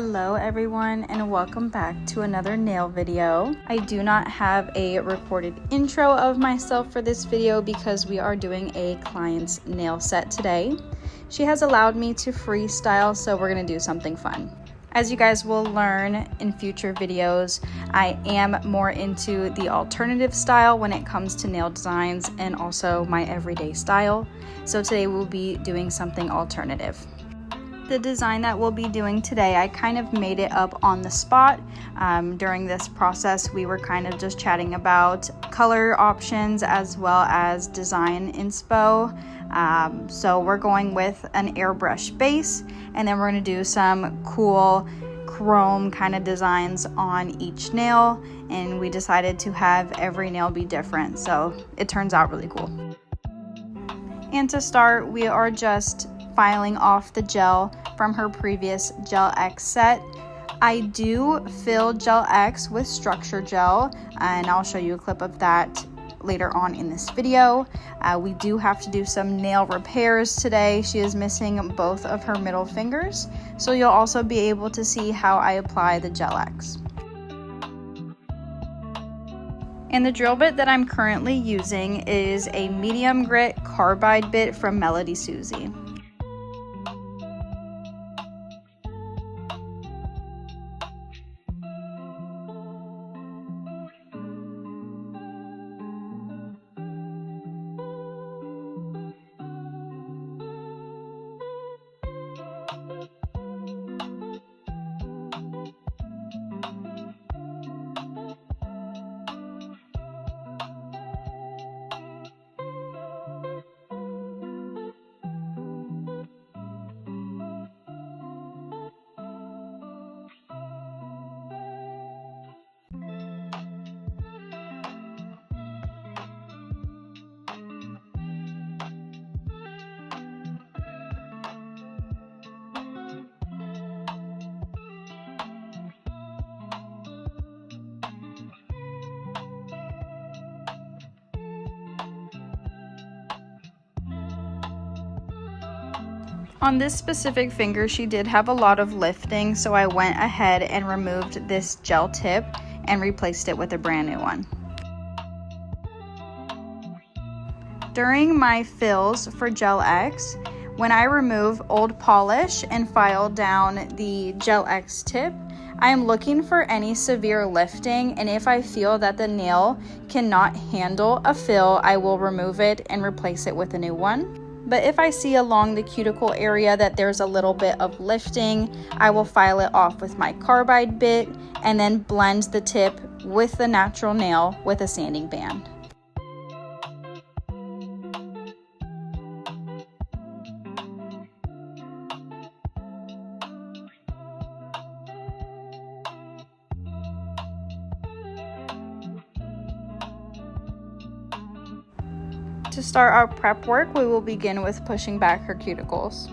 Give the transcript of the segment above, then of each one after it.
Hello everyone, and welcome back to another nail video. I do not have a recorded intro of myself for this video because we are doing a client's nail set today. She has allowed me to freestyle, so we're gonna do something fun. As you guys will learn in future videos, I am more into the alternative style when it comes to nail designs and also my everyday style. So today we'll be doing something alternative. The design that we'll be doing today, I kind of made it up on the spot. During this process, we were kind of just chatting about color options as well as design inspo. So we're going with an airbrush base, and then we're going to do some cool chrome kind of designs on each nail, and we decided to have every nail be different, so it turns out really cool. And to start, we are just filing off the gel from her previous Gel X set. I do fill Gel X with structure gel, and I'll show you a clip of that later on in this video. We do have to do some nail repairs today. She is missing both of her middle fingers, so you'll also be able to see how I apply the Gel X. And the drill bit that I'm currently using is a medium grit carbide bit from Melody Susie. On this specific finger, she did have a lot of lifting, so I went ahead and removed this gel tip and replaced it with a brand new one. During my fills for Gel X, when I remove old polish and file down the Gel X tip, I am looking for any severe lifting, and if I feel that the nail cannot handle a fill, I will remove it and replace it with a new one. But if I see along the cuticle area that there's a little bit of lifting, I will file it off with my carbide bit and then blend the tip with the natural nail with a sanding band. To start our prep work, we will begin with pushing back her cuticles.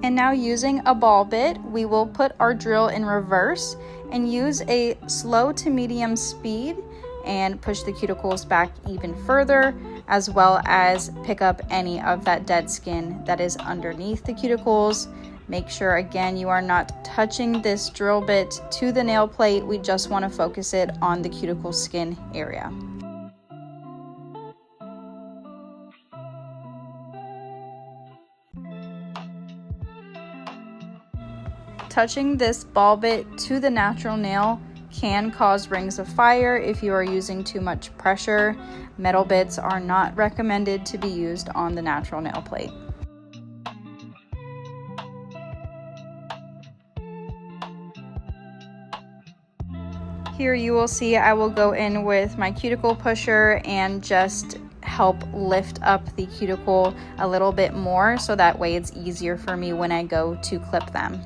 And now, using a ball bit, we will put our drill in reverse and use a slow to medium speed and push the cuticles back even further, as well as pick up any of that dead skin that is underneath the cuticles. Make sure, again, you are not touching this drill bit to the nail plate. We just want to focus it on the cuticle skin area. Touching this ball bit to the natural nail can cause rings of fire if you are using too much pressure. Metal bits are not recommended to be used on the natural nail plate. Here you will see I will go in with my cuticle pusher and just help lift up the cuticle a little bit more, so that way it's easier for me when I go to clip them.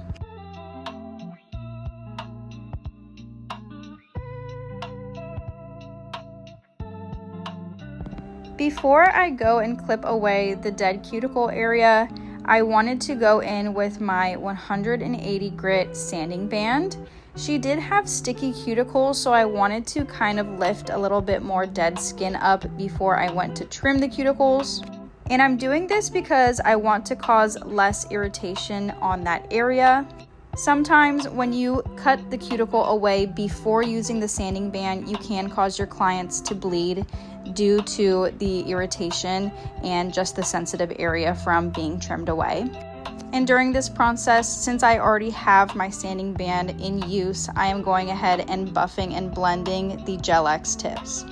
Before I go and clip away the dead cuticle area, I wanted to go in with my 180 grit sanding band. She did have sticky cuticles, so I wanted to kind of lift a little bit more dead skin up before I went to trim the cuticles. And I'm doing this because I want to cause less irritation on that area. Sometimes when you cut the cuticle away before using the sanding band, you can cause your clients to bleed due to the irritation and just the sensitive area from being trimmed away. And during this process, since I already have my sanding band in use, I am going ahead and buffing and blending the Gel X tips.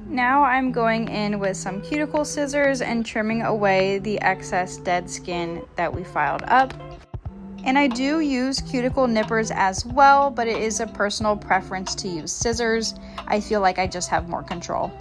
Now I'm going in with some cuticle scissors and trimming away the excess dead skin that we filed up. And I do use cuticle nippers as well, but it is a personal preference to use scissors. I feel like I just have more control.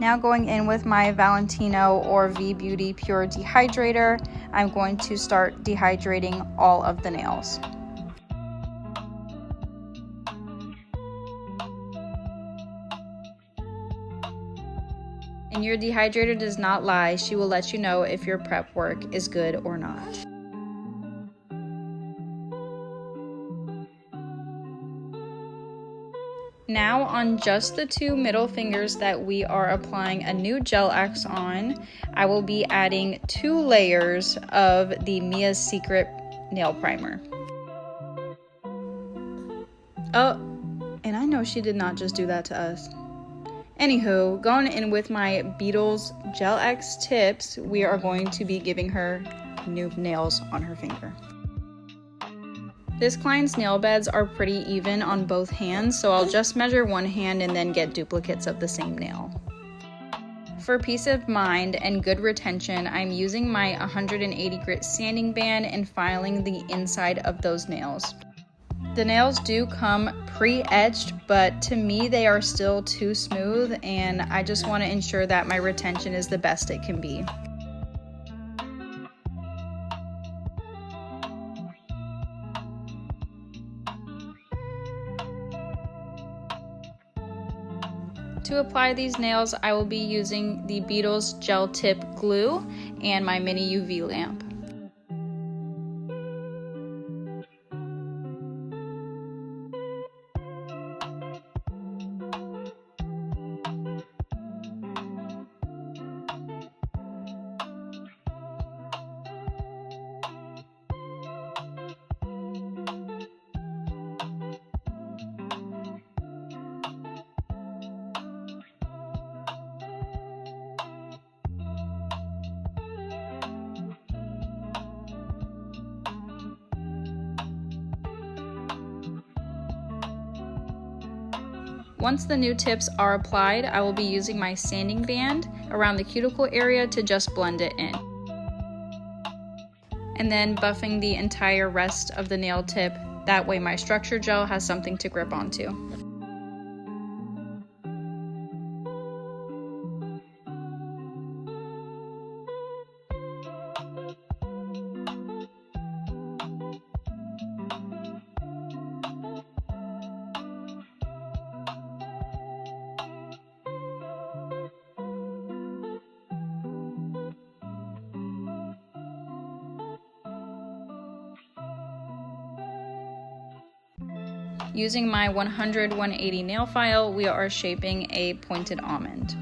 Now going in with my Valentino or V-Beauty Pure Dehydrator, I'm going to start dehydrating all of the nails. And your dehydrator does not lie. She will let you know if your prep work is good or not. Now on just the two middle fingers that we are applying a new Gel X on, I will be adding 2 layers of the Mia's Secret nail primer. Oh, and I know she did not just do that to us. Anywho, going in with my Beetles Gel X tips, we are going to be giving her new nails on her finger. This client's nail beds are pretty even on both hands, so I'll just measure one hand and then get duplicates of the same nail. For peace of mind and good retention, I'm using my 180 grit sanding band and filing the inside of those nails. The nails do come pre-etched, but to me they are still too smooth, and I just want to ensure that my retention is the best it can be. To apply these nails, I will be using the Beetles Gel Tip Glue and my mini UV lamp. Once the new tips are applied, I will be using my sanding band around the cuticle area to just blend it in. and then buffing the entire rest of the nail tip. That way my structure gel has something to grip onto. Using my 100/180 nail file, we are shaping a pointed almond.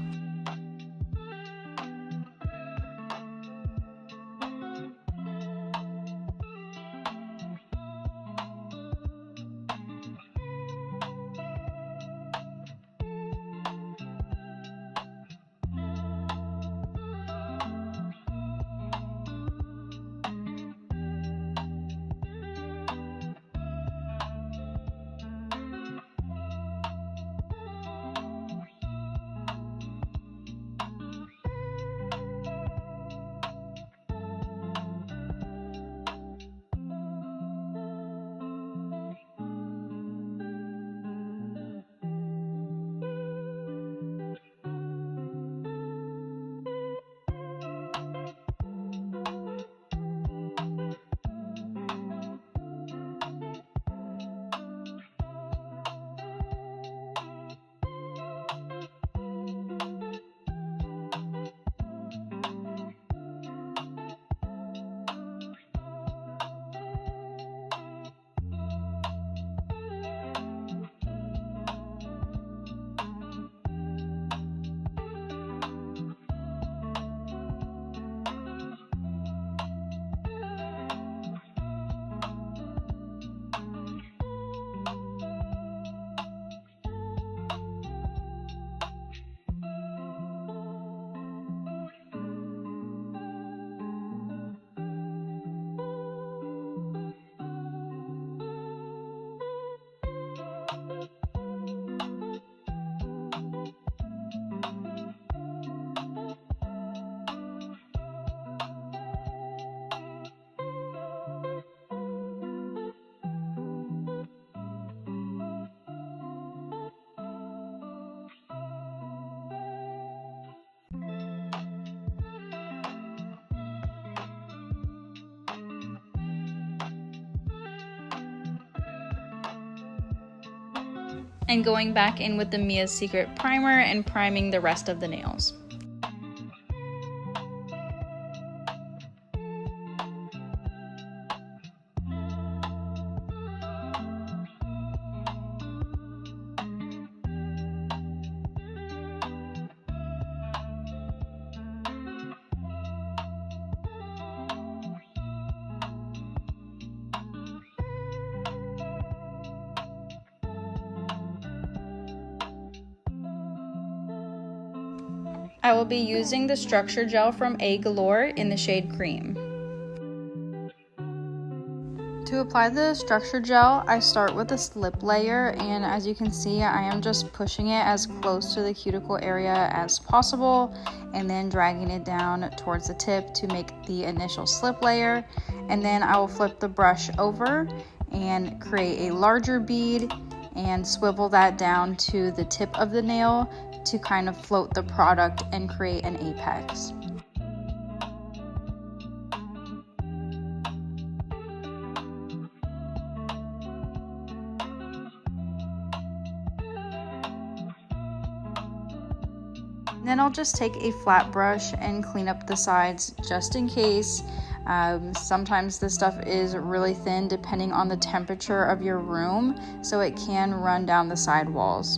And going back in with the Mia's Secret primer and priming the rest of the nails. I will be using the structure gel from A Galore in the shade Cream. To apply the structure gel, I start with a slip layer, and as you can see, I am just pushing it as close to the cuticle area as possible and then dragging it down towards the tip to make the initial slip layer. And then I will flip the brush over and create a larger bead and swivel that down to the tip of the nail to kind of float the product and create an apex. Then I'll just take a flat brush and clean up the sides just in case. Sometimes this stuff is really thin depending on the temperature of your room, so it can run down the side walls.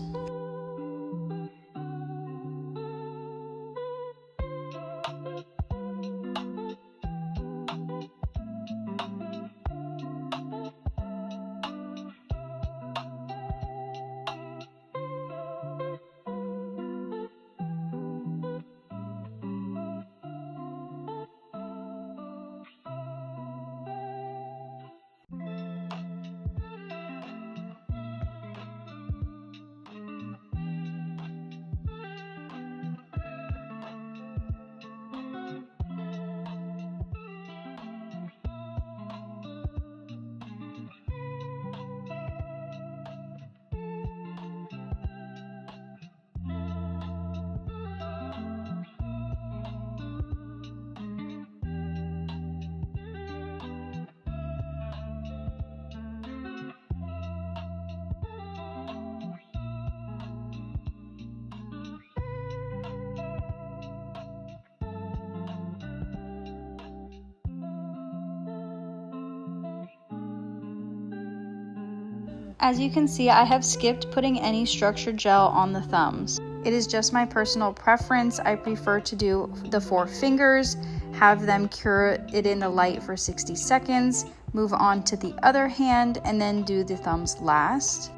As you can see, I have skipped putting any structured gel on the thumbs. It is just my personal preference. I prefer to do the 4 fingers, have them cure it in the light for 60 seconds, move on to the other hand, and then do the thumbs last.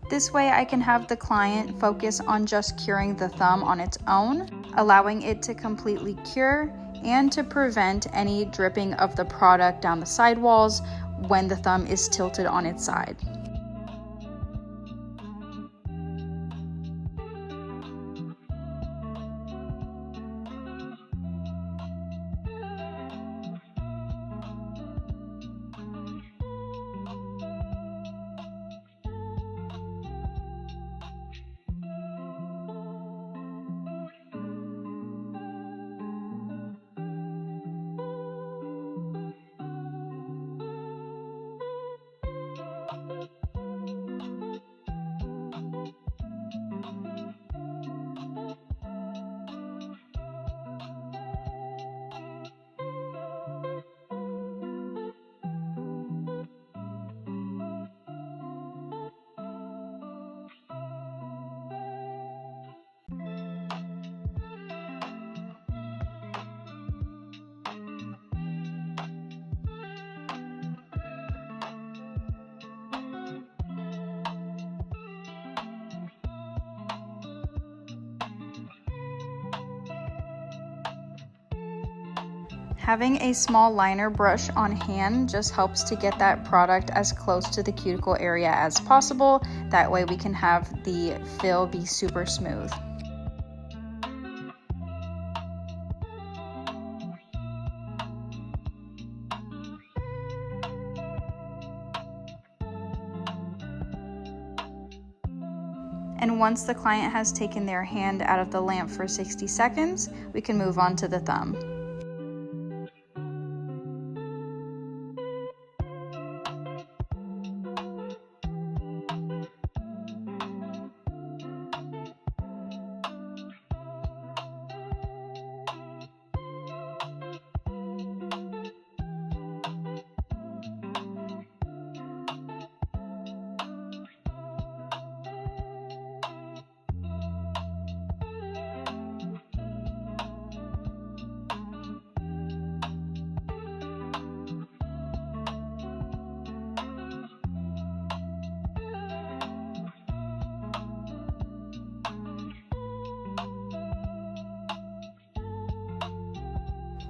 This way I can have the client focus on just curing the thumb on its own, allowing it to completely cure and to prevent any dripping of the product down the sidewalls when the thumb is tilted on its side. Having a small liner brush on hand just helps to get that product as close to the cuticle area as possible. That way we can have the fill be super smooth. And once the client has taken their hand out of the lamp for 60 seconds, we can move on to the thumb.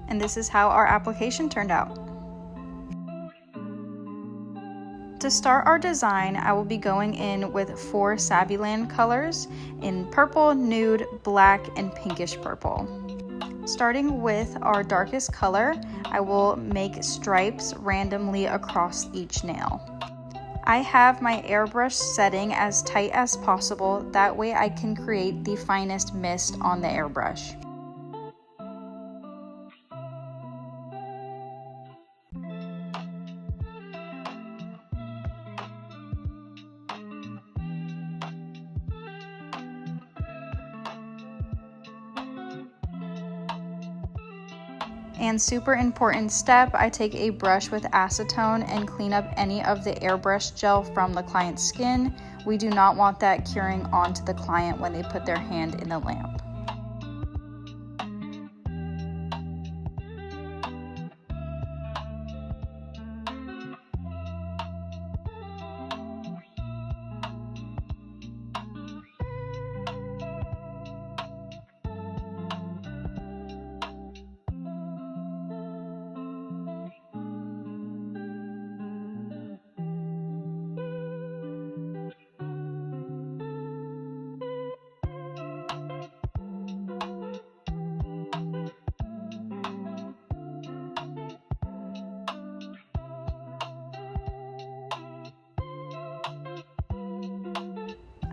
And this is how our application turned out. To start our design, I will be going in with 4 Savvyland colors in purple, nude, black, and pinkish purple. Starting with our darkest color, I will make stripes randomly across each nail. I have my airbrush setting as tight as possible, that way I can create the finest mist on the airbrush. And super important step, I take a brush with acetone and clean up any of the airbrush gel from the client's skin. We do not want that curing onto the client when they put their hand in the lamp.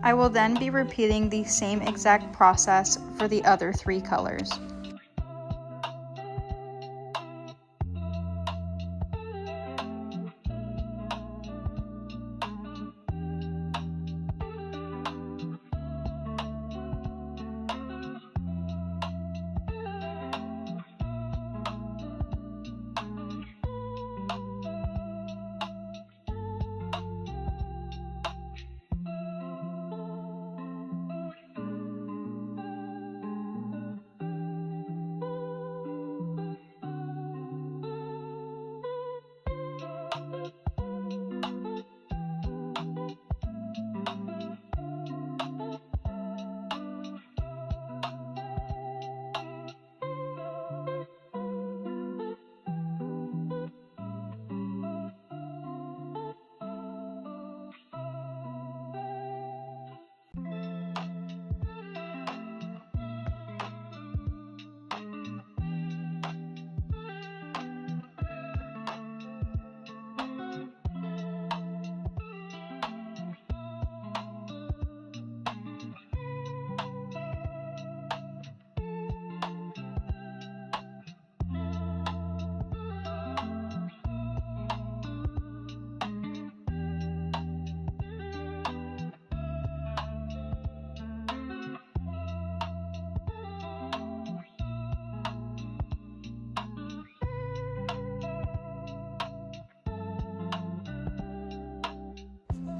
I will then be repeating the same exact process for the other 3 colors.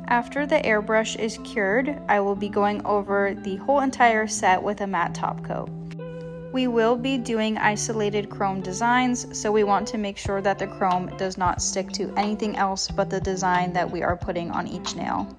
After the airbrush is cured, I will be going over the whole entire set with a matte top coat. We will be doing isolated chrome designs, so we want to make sure that the chrome does not stick to anything else but the design that we are putting on each nail.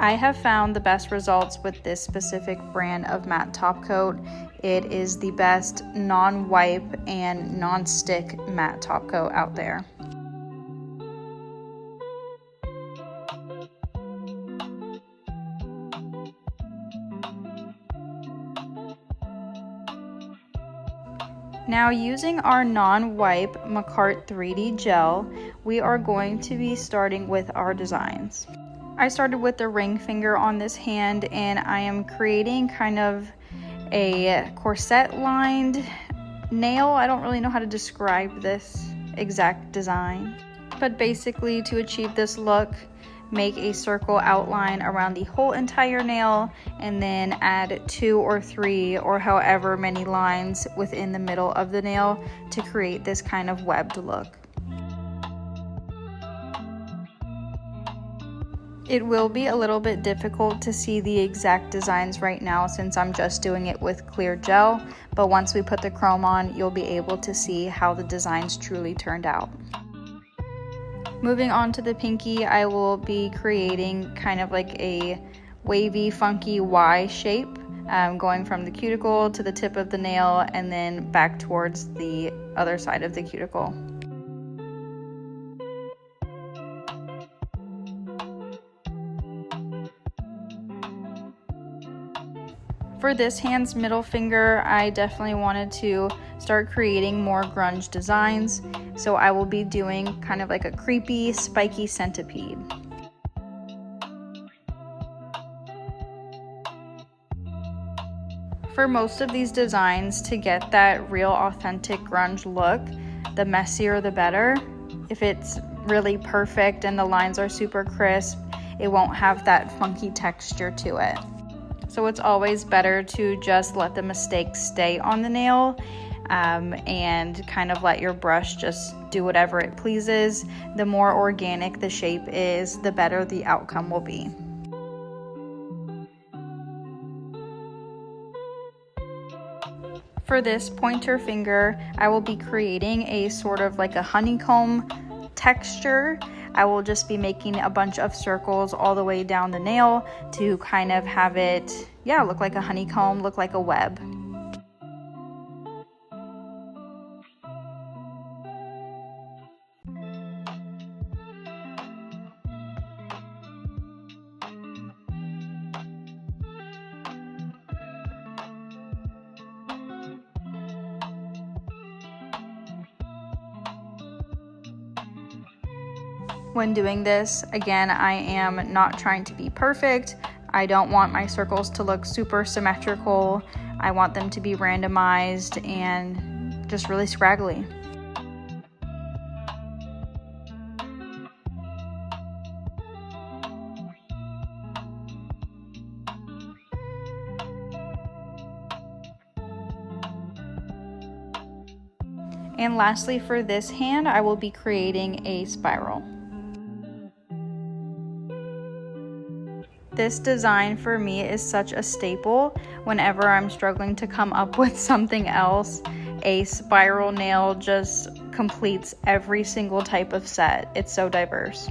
I have found the best results with this specific brand of matte top coat. It is the best non-wipe and non-stick matte top coat out there. Now, using our non-wipe Macart 3D gel, we are going to be starting with our designs. I started with the ring finger on this hand, and I am creating kind of a corset lined nail. I don't really know how to describe this exact design, but basically to achieve this look, make a circle outline around the whole entire nail and then add 2 or 3 or however many lines within the middle of the nail to create this kind of webbed look. It will be a little bit difficult to see the exact designs right now since I'm just doing it with clear gel, but once we put the chrome on, you'll be able to see how the designs truly turned out. Moving on to the pinky, I will be creating kind of like a wavy, funky Y shape, going from the cuticle to the tip of the nail and then back towards the other side of the cuticle. For this hand's middle finger, I definitely wanted to start creating more grunge designs, so I will be doing kind of like a creepy, spiky centipede. For most of these designs, to get that real authentic grunge look, the messier the better. If it's really perfect and the lines are super crisp, it won't have that funky texture to it. So it's always better to just let the mistakes stay on the nail and kind of let your brush just do whatever it pleases. The more organic the shape is, the better the outcome will be. For this pointer finger, I will be creating a sort of like a honeycomb texture. I will just be making a bunch of circles all the way down the nail to kind of have it, look like a honeycomb, look like a web. When doing this, again, I am not trying to be perfect. I don't want my circles to look super symmetrical. I want them to be randomized and just really scraggly. And lastly, for this hand, I will be creating a spiral. This design for me is such a staple. Whenever I'm struggling to come up with something else, a spiral nail just completes every single type of set. It's so diverse.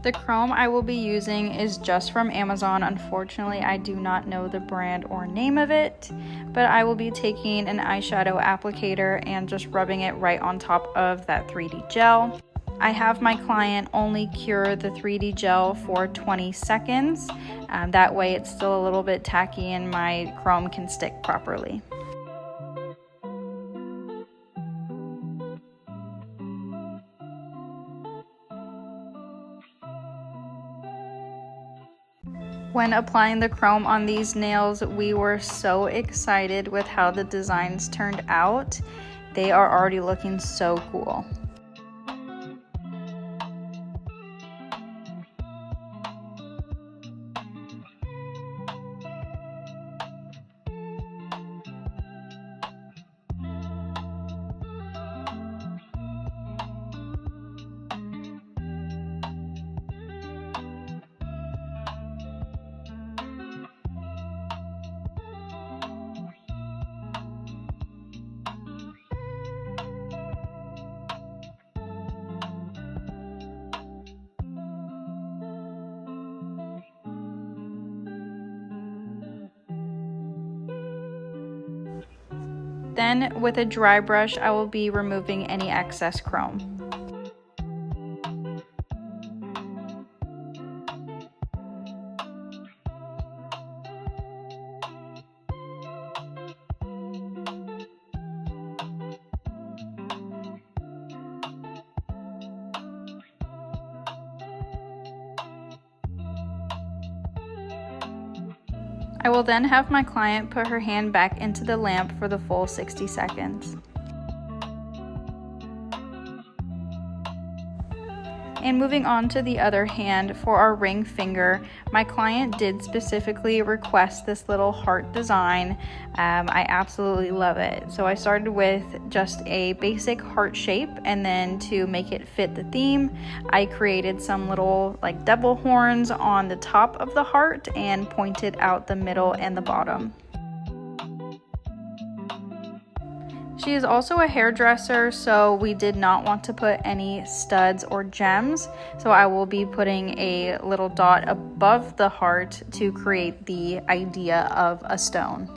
The chrome I will be using is just from Amazon. Unfortunately, I do not know the brand or name of it, but I will be taking an eyeshadow applicator and just rubbing it right on top of that 3D gel. I have my client only cure the 3D gel for 20 seconds. That way it's still a little bit tacky and my chrome can stick properly. When applying the chrome on these nails, we were so excited with how the designs turned out. They are already looking so cool. Then with a dry brush, I will be removing any excess chrome. I will then have my client put her hand back into the lamp for the full 60 seconds. And moving on to the other hand, for our ring finger, my client did specifically request this little heart design. I absolutely love it. So I started with just a basic heart shape, and then to make it fit the theme, I created some little like devil horns on the top of the heart and pointed out the middle and the bottom. She is also a hairdresser, so we did not want to put any studs or gems. So I will be putting a little dot above the heart to create the idea of a stone.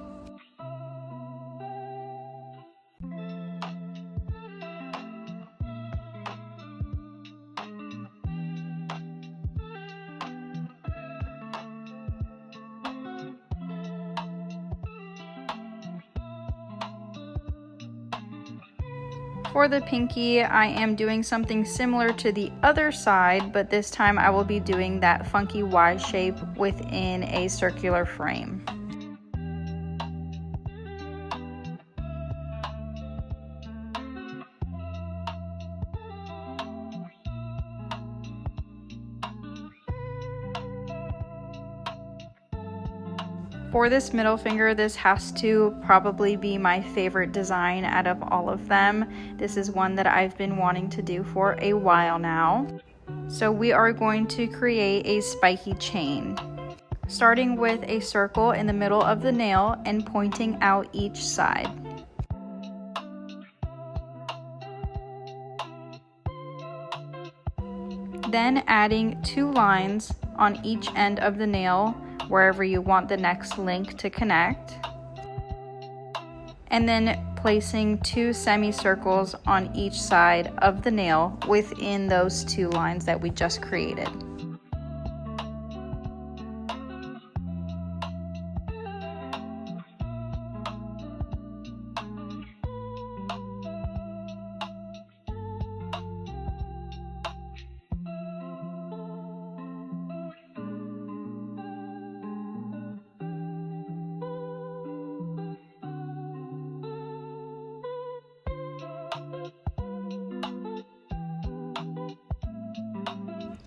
For the pinky, I am doing something similar to the other side, but this time I will be doing that funky Y shape within a circular frame. For this middle finger, this has to probably be my favorite design out of all of them. This is one that I've been wanting to do for a while now. So we are going to create a spiky chain, starting with a circle in the middle of the nail and pointing out each side. Then adding 2 lines on each end of the nail wherever you want the next link to connect, and then placing 2 semicircles on each side of the nail within those 2 lines that we just created.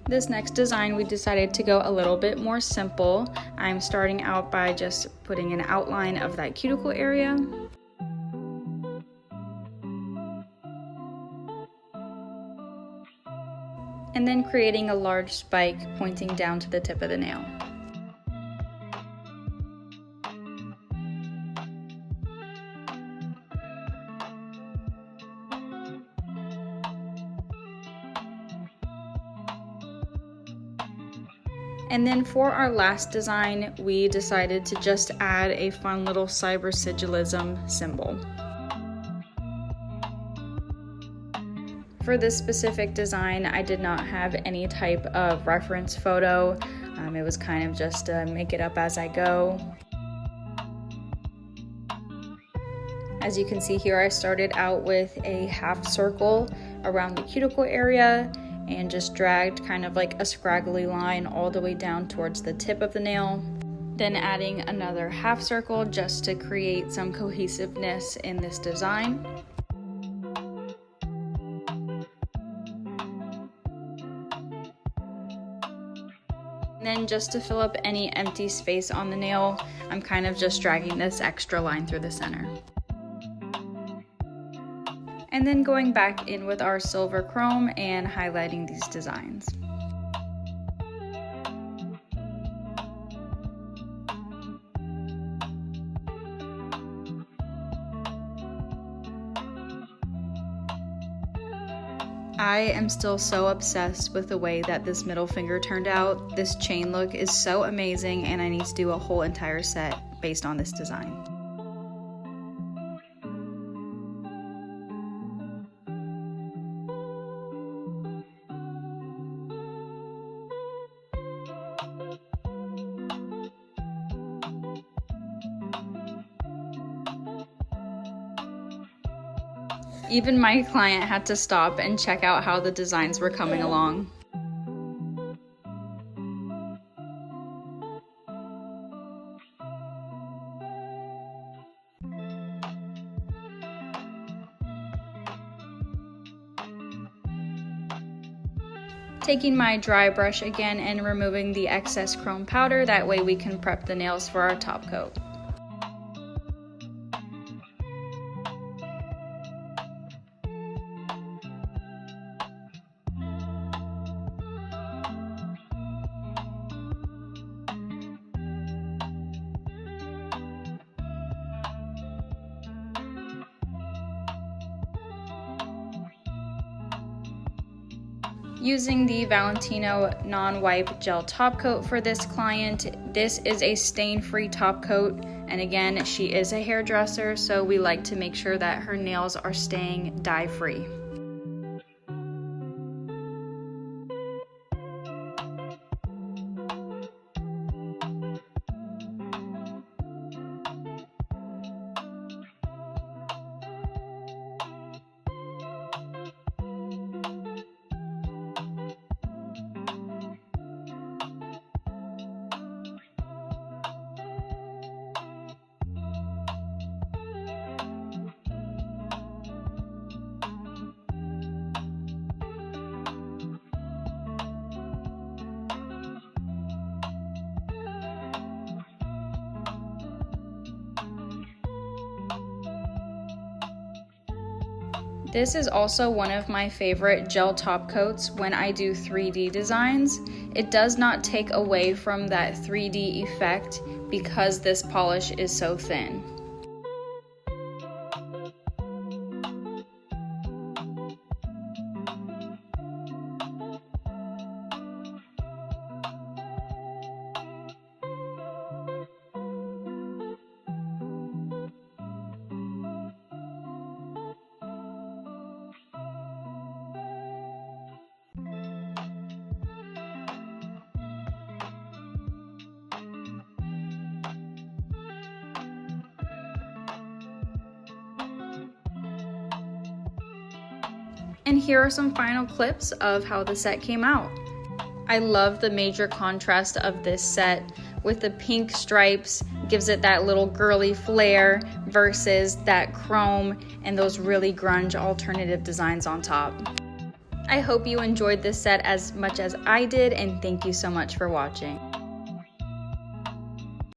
This next design, we decided to go a little bit more simple. I'm starting out by just putting an outline of that cuticle area. And then creating a large spike pointing down to the tip of the nail. And then for our last design, we decided to just add a fun little cyber sigilism symbol. For this specific design, I did not have any type of reference photo. It was kind of just make it up as I go. As you can see here, I started out with a half circle around the cuticle area and just dragged kind of like a scraggly line all the way down towards the tip of the nail. Then adding another half circle just to create some cohesiveness in this design. And then just to fill up any empty space on the nail, I'm kind of just dragging this extra line through the center. And then going back in with our silver chrome and highlighting these designs. I am still so obsessed with the way that this middle finger turned out. This chain look is so amazing, and I need to do a whole entire set based on this design. Even my client had to stop and check out how the designs were coming along. Taking my dry brush again and removing the excess chrome powder, that way we can prep the nails for our top coat. Using the Valentino non-wipe gel top coat for this client. This is a stain-free top coat, and again, she is a hairdresser, so we like to make sure that her nails are staying dye-free. This is also one of my favorite gel top coats when I do 3D designs. It does not take away from that 3D effect because this polish is so thin. And here are some final clips of how the set came out. I love the major contrast of this set with the pink stripes, gives it that little girly flair versus that chrome and those really grunge alternative designs on top. I hope you enjoyed this set as much as I did, and thank you so much for watching.